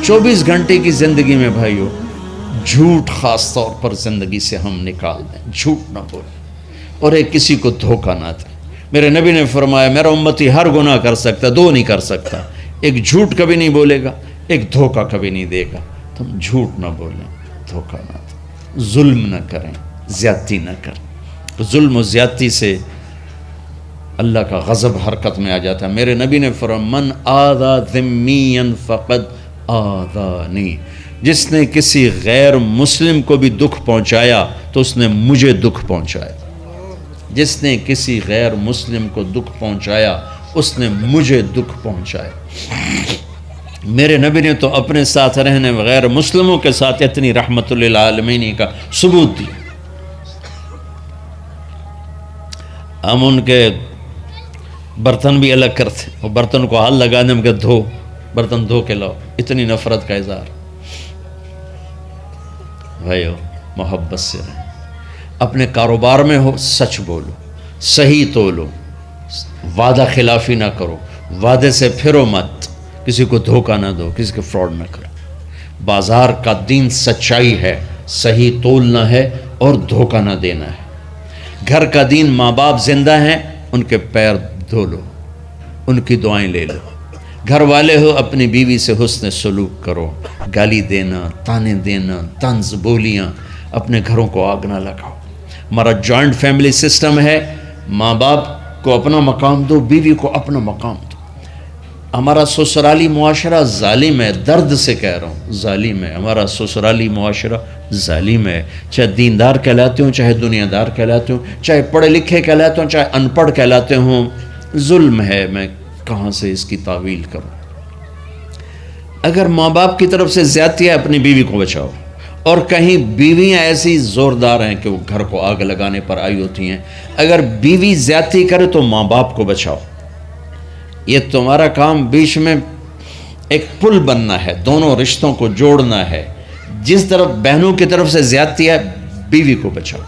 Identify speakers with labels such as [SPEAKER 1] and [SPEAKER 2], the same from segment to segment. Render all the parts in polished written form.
[SPEAKER 1] 24 گھنٹے کی زندگی میں بھائیو جھوٹ خاص طور پر زندگی سے ہم نکال دیں، جھوٹ نہ بولیں اور ایک کسی کو دھوکہ نہ دیں۔ میرے نبی نے فرمایا میرا امتی ہر گناہ کر سکتا، دو نہیں کر سکتا، ایک جھوٹ کبھی نہیں بولے گا، ایک دھوکہ کبھی نہیں دے گا۔ تو ہم جھوٹ نہ بولیں، دھوکہ نہ دیں، ظلم نہ کریں، زیادتی نہ کریں۔ ظلم و زیادتی سے اللہ کا غضب حرکت میں آ جاتا ہے۔ میرے نبی نے فرمایا من آذا ذمیا فقد آذانی، جس نے کسی غیر مسلم کو بھی دکھ پہنچایا تو اس نے مجھے دکھ پہنچایا، جس نے کسی غیر مسلم کو دکھ پہنچایا اس نے مجھے دکھ پہنچایا۔ میرے نبی نے تو اپنے ساتھ رہنے غیر مسلموں کے ساتھ اتنی رحمت للعالمین کا ثبوت دیا۔ ہم ان کے برتن بھی الگ کرتے، وہ برتن کو ہاتھ لگانے میں کہ دھو، برتن دھو کے لاؤ، اتنی نفرت کا اظہار۔ بھائیو محبت سے رہیں، اپنے کاروبار میں ہو سچ بولو، صحیح تولو، وعدہ خلافی نہ کرو، وعدے سے پھرو مت، کسی کو دھوکہ نہ دو، کسی کو فراڈ نہ کرو۔ بازار کا دین سچائی ہے، صحیح تولنا ہے اور دھوکہ نہ دینا ہے۔ گھر کا دین ماں باپ زندہ ہیں، ان کے پیر دھو لو، ان کی دعائیں لے لو۔ گھر والے ہو اپنی بیوی سے حسن سلوک کرو، گالی دینا، تانے دینا، طنز بولیاں، اپنے گھروں کو آگ نہ لگاؤ۔ ہمارا جوائنٹ فیملی سسٹم ہے، ماں باپ کو اپنا مقام دو، بیوی کو اپنا مقام دو۔ ہمارا سسرالی معاشرہ ظالم ہے، درد سے کہہ رہا ہوں ظالم ہے، ہمارا سسرالی معاشرہ ظالم ہے، چاہے دیندار کہلاتے ہوں، چاہے دنیا دار کہلاتے ہوں، چاہے پڑھے لکھے کہلاتے ہوں، چاہے ان پڑھ کہلاتے ہوں، ظلم ہے۔ میں کہاں سے اس کی تعویل کروں؟ اگر ماں باپ کی طرف سے زیادتی ہے اپنی بیوی کو بچاؤ، اور کہیں بیویاں ایسی زوردار ہیں کہ وہ گھر کو آگ لگانے پر آئی ہوتی ہیں، اگر بیوی زیادتی کرے تو ماں باپ کو بچاؤ۔ یہ تمہارا کام بیچ میں ایک پل بننا ہے، دونوں رشتوں کو جوڑنا ہے۔ جس طرف بہنوں کی طرف سے زیادتی ہے بیوی کو بچاؤ،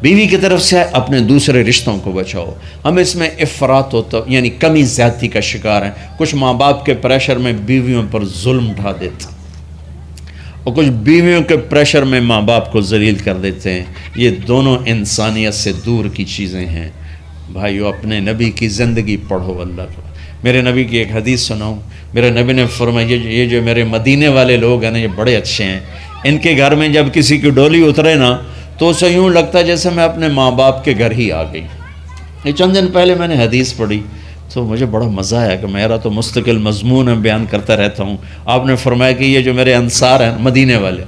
[SPEAKER 1] بیوی کی طرف سے اپنے دوسرے رشتوں کو بچاؤ۔ ہم اس میں افراط ہوتا یعنی کمی زیادتی کا شکار ہیں۔ کچھ ماں باپ کے پریشر میں بیویوں پر ظلم ڈھا دیتے ہیں، اور کچھ بیویوں کے پریشر میں ماں باپ کو ذلیل کر دیتے ہیں۔ یہ دونوں انسانیت سے دور کی چیزیں ہیں۔ بھائیو اپنے نبی کی زندگی پڑھو اللہ کو۔ میرے نبی کی ایک حدیث سناؤں، میرے نبی نے فرمایا یہ جو میرے مدینے والے لوگ ہیں نا یہ بڑے اچھے ہیں، ان کے گھر میں جب کسی کی ڈولی اترے نا تو اسے یوں لگتا ہے جیسے میں اپنے ماں باپ کے گھر ہی آ گئی۔ یہ چند دن پہلے میں نے حدیث پڑھی تو مجھے بڑا مزہ آیا کہ میرا تو مستقل مضمون بیان کرتا رہتا ہوں۔ آپ نے فرمایا کہ یہ جو میرے انصار ہیں مدینے والے،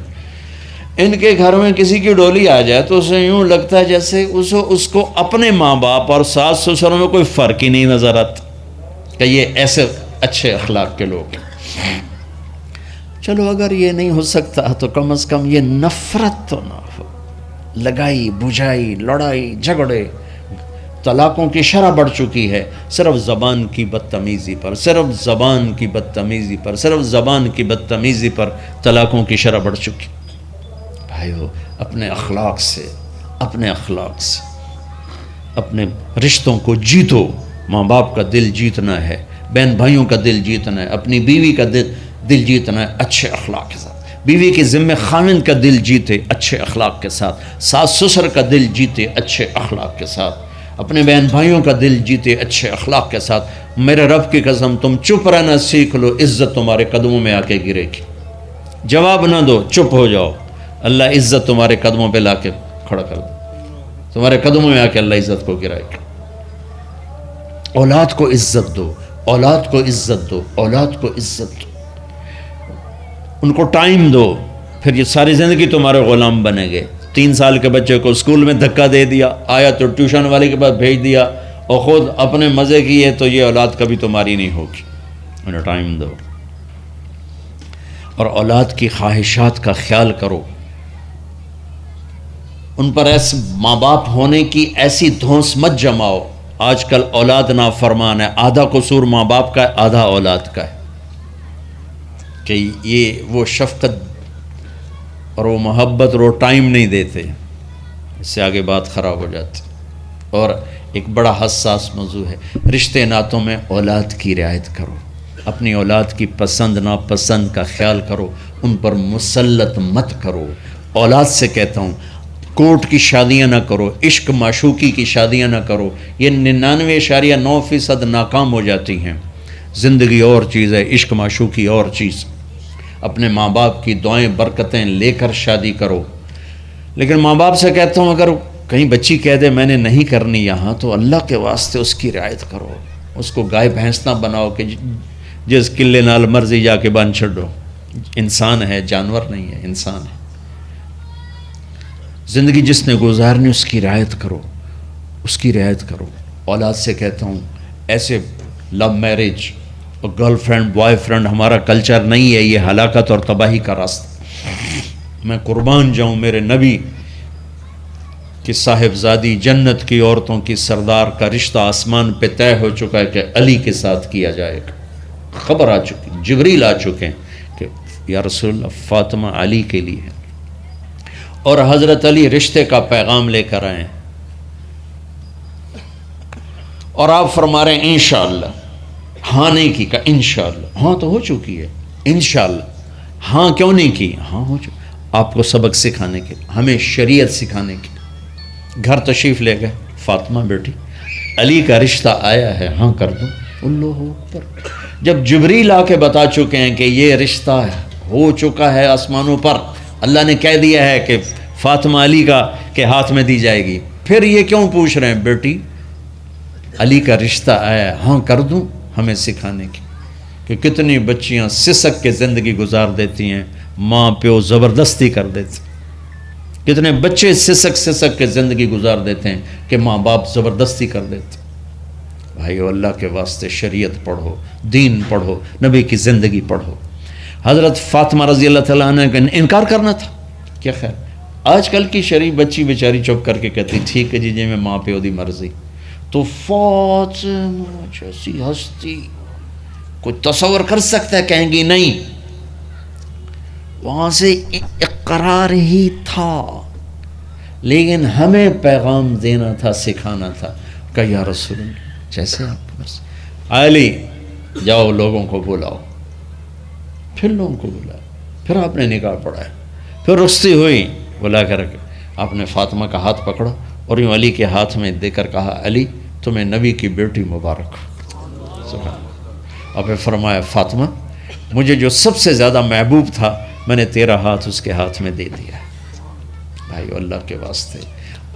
[SPEAKER 1] ان کے گھر میں کسی کی ڈولی آ جائے تو اسے یوں لگتا ہے جیسے اس کو اپنے ماں باپ اور ساس سسروں میں کوئی فرق ہی نہیں نظر آتا کہ یہ ایسے اچھے اخلاق کے لوگ ہیں۔ چلو اگر یہ نہیں ہو سکتا تو کم از کم یہ نفرت تو نہ ہو، لگائی بجھائی، لڑائی جھگڑے، طلاقوں کی شرح بڑھ چکی ہے صرف زبان کی بدتمیزی پر، صرف زبان کی بدتمیزی پر، صرف زبان کی بدتمیزی پر طلاقوں کی شرح بڑھ چکی۔ بھائیو اپنے اخلاق سے اپنے رشتوں کو جیتو۔ ماں باپ کا دل جیتنا ہے، بہن بھائیوں کا دل جیتنا ہے، اپنی بیوی کا دل جیتنا ہے اچھے اخلاق کے ساتھ۔ بیوی کے ذمہ خاوند کا دل جیتے اچھے اخلاق کے ساتھ، ساس سسر کا دل جیتے اچھے اخلاق کے ساتھ، اپنے بہن بھائیوں کا دل جیتے اچھے اخلاق کے ساتھ۔ میرے رب کی قسم تم چپ رہنا سیکھ لو، عزت تمہارے قدموں میں آ کے گرے گی۔ جواب نہ دو، چپ ہو جاؤ، اللہ عزت تمہارے قدموں پہ لا کے کھڑا کر دے، تمہارے قدموں میں آ کے اللہ عزت کو گرائے گا۔ اولاد کو عزت دو، اولاد کو عزت دو، اولاد کو عزت دو، ان کو ٹائم دو، پھر یہ ساری زندگی تمہارے غلام بنے گے۔ 3 سال کے بچے کو اسکول میں دھکا دے دیا، آیا تو ٹیوشن والے کے پاس بھیج دیا اور خود اپنے مزے کیے، تو یہ اولاد کبھی تمہاری نہیں ہوگی۔ انہیں ٹائم دو اور اولاد کی خواہشات کا خیال کرو، ان پر ایسے ماں باپ ہونے کی ایسی دھونس مت جماؤ۔ آج کل اولاد نافرمان ہے، آدھا قصور ماں باپ کا ہے، آدھا اولاد کا ہے، کہ یہ وہ شفقت اور وہ محبت اور وہ ٹائم نہیں دیتے، اس سے آگے بات خراب ہو جاتی۔ اور ایک بڑا حساس موضوع ہے، رشتے ناتوں میں اولاد کی رعایت کرو، اپنی اولاد کی پسند ناپسند کا خیال کرو، ان پر مسلط مت کرو۔ اولاد سے کہتا ہوں کورٹ کی شادیاں نہ کرو، عشق معشوقی کی شادیاں نہ کرو، یہ 99.9% ناکام ہو جاتی ہیں۔ زندگی اور چیز ہے، عشق معشوقی اور چیز۔ اپنے ماں باپ کی دعائیں برکتیں لے کر شادی کرو۔ لیکن ماں باپ سے کہتا ہوں اگر کہیں بچی کہہ دے میں نے نہیں کرنی یہاں، تو اللہ کے واسطے اس کی رعایت کرو، اس کو گائے بھینس نہ بناؤ کہ جس قلے نال مرضی جا کے بن چھڈو۔ انسان ہے، جانور نہیں ہے، انسان ہے۔ زندگی جس نے گزارنی اس کی رعایت کرو، اس کی رعایت کرو۔ اولاد سے کہتا ہوں ایسے لو میرج اور گرل فرینڈ بوائے فرینڈ ہمارا کلچر نہیں ہے، یہ ہلاکت اور تباہی کا راستہ۔ میں قربان جاؤں میرے نبی کہ صاحبزادی جنت کی عورتوں کی سردار کا رشتہ آسمان پہ طے ہو چکا ہے کہ علی کے ساتھ کیا جائے گا۔ خبر آ چکی، جبریل آ چکے ہیں کہ یا رسول اللہ فاطمہ علی کے لیے ہے، اور حضرت علی رشتے کا پیغام لے کر آئے ہیں، اور آپ فرما رہے ہیں انشاءاللہ۔ ہاں نہیں کی، کہا انشاءاللہ۔ ہاں تو ہو چکی ہے، انشاءاللہ۔ ہاں کیوں نہیں کی؟ ہاں ہو چکی۔ آپ کو سبق سکھانے کے، ہمیں شریعت سکھانے کے۔ گھر تشریف لے گئے، فاطمہ بیٹی علی کا رشتہ آیا ہے، ہاں کر دوں۔ اللہ اکبر۔ جب جبریل آ کے بتا چکے ہیں کہ یہ رشتہ ہو چکا ہے آسمانوں پر، اللہ نے کہہ دیا ہے کہ فاطمہ علی کا کے ہاتھ میں دی جائے گی، پھر یہ کیوں پوچھ رہے ہیں بیٹی علی کا رشتہ آیا ہے، ہاں کر دوں؟ ہمیں سکھانے کی کہ کتنی بچیاں سسک کے زندگی گزار دیتی ہیں، ماں پیو زبردستی کر دیتے، کتنے بچے سسک کے زندگی گزار دیتے ہیں کہ ماں باپ زبردستی کر دیتے۔ بھائیو اللہ کے واسطے شریعت پڑھو، دین پڑھو، نبی کی زندگی پڑھو۔ حضرت فاطمہ رضی اللہ تعالیٰ عنہ کا انکار کرنا تھا، کیا خیر آج کل کی شریف بچی بیچاری چپ کر کے کہتی ٹھیک ہے جی میں ماں پیو دی مرضی۔ تو فاطمہ جیسی ہستی کوئی تصور کر سکتا ہے؟ کہیں گی نہیں، وہاں سے اقرار ہی تھا، لیکن ہمیں پیغام دینا تھا، سکھانا تھا کہ یا رسول اللہ جیسے آپ بس علی جاؤ لوگوں کو بلاؤ۔ پھر لوگوں کو بلایا، پھر آپ نے نکاح پڑھایا، پھر رخصتی ہوئی، بلا کر آپ نے فاطمہ کا ہاتھ پکڑا اور یوں علی کے ہاتھ میں دے کر کہا علی تمہیں نبی کی بیٹی مبارک۔ اور پھر فرمایا فاطمہ مجھے جو سب سے زیادہ محبوب تھا میں نے تیرا ہاتھ اس کے ہاتھ میں دے دیا۔ بھائی اللہ کے واسطے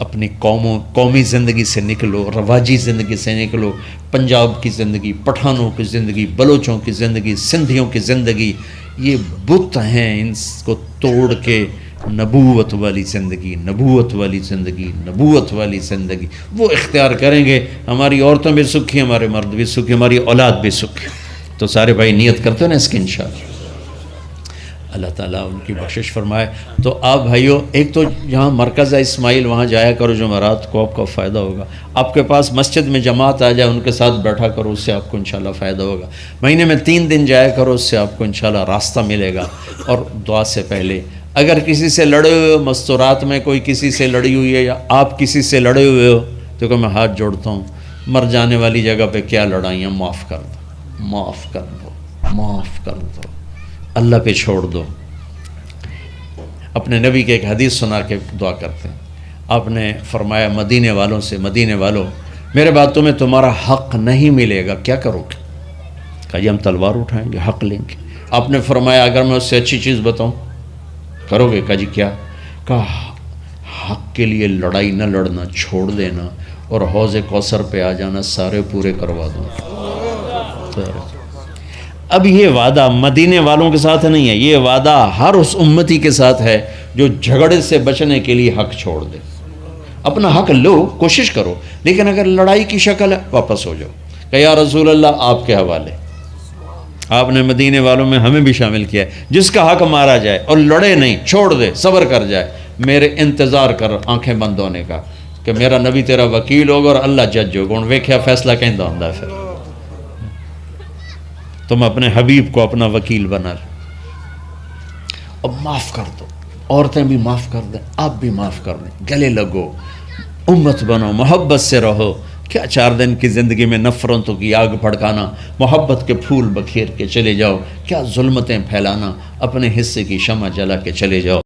[SPEAKER 1] اپنی قومی زندگی سے نکلو، رواجی زندگی سے نکلو، پنجاب کی زندگی، پٹھانوں کی زندگی، بلوچوں کی زندگی، سندھیوں کی زندگی، یہ بت ہیں، ان کو توڑ کے نبوت والی زندگی، نبوت والی زندگی، نبوت والی زندگی وہ اختیار کریں گے، ہماری عورتیں بھی سکھی، ہمارے مرد بھی سکھی، ہماری اولاد بھی سکھی۔ تو سارے بھائی نیت کرتے ہیں نا اس کی انشاءاللہ، اللہ تعالیٰ ان کی بخشش فرمائے۔ تو آپ بھائیوں ایک تو جہاں مرکز ہے اسماعیل وہاں جایا کرو، جمعرات کو آپ کا فائدہ ہوگا۔ آپ کے پاس مسجد میں جماعت آ جائے ان کے ساتھ بیٹھا کرو، اس سے آپ کو انشاءاللہ فائدہ ہوگا۔ مہینے میں 3 دن جایا کرو، اس سے آپ کو انشاءاللہ راستہ ملے گا۔ اور دعا سے پہلے اگر کسی سے لڑے ہوئے ہو، مستورات میں کوئی کسی سے لڑی ہوئی ہے یا آپ کسی سے لڑے ہوئے ہو، تو کہ میں ہاتھ جوڑتا ہوں، مر جانے والی جگہ پہ کیا لڑائیاں، معاف کر دو، معاف کر دو، معاف کر دو، اللہ پہ چھوڑ دو۔ اپنے نبی کے ایک حدیث سنا کے دعا کرتے ہیں، آپ نے فرمایا مدینے والوں سے، مدینے والوں میرے بعد تمہیں تمہارا حق نہیں ملے گا، کیا کرو گے؟ کہا جی ہم تلوار اٹھائیں گے، حق لیں گے۔ آپ نے فرمایا اگر میں اس سے اچھی چیز بتاؤں کرو گے؟ کہا جی کیا؟ کہا حق کے لیے لڑائی نہ لڑنا، چھوڑ دینا اور حوض کوثر پہ آ جانا، سارے پورے کروا دوں۔ اب یہ وعدہ مدینے والوں کے ساتھ نہیں ہے، یہ وعدہ ہر اس امتی کے ساتھ ہے جو جھگڑے سے بچنے کے لیے حق چھوڑ دے۔ اپنا حق لو، کوشش کرو، لیکن اگر لڑائی کی شکل ہے واپس ہو جاؤ کہ یا رسول اللہ آپ کے حوالے۔ آپ نے مدینے والوں میں ہمیں بھی شامل کیا ہے، جس کا حق مارا جائے اور لڑے نہیں، چھوڑ دے، صبر کر جائے، میرے انتظار کر آنکھیں بند ہونے کا کہ میرا نبی تیرا وکیل ہوگا اور اللہ جج ہوگا، ان ویکھیا فیصلہ کہیں دا ہوندا ہے۔ پھر تم اپنے حبیب کو اپنا وکیل بنا لو۔ اب معاف کر دو، عورتیں بھی معاف کر دیں، آپ بھی معاف کر دیں، گلے لگو، امت بنو، محبت سے رہو کیا 4 دن کی زندگی میں نفرتوں کی آگ بھڑکانا، محبت کے پھول بکھیر کے چلے جاؤ، کیا ظلمتیں پھیلانا، اپنے حصے کی شمع جلا کے چلے جاؤ۔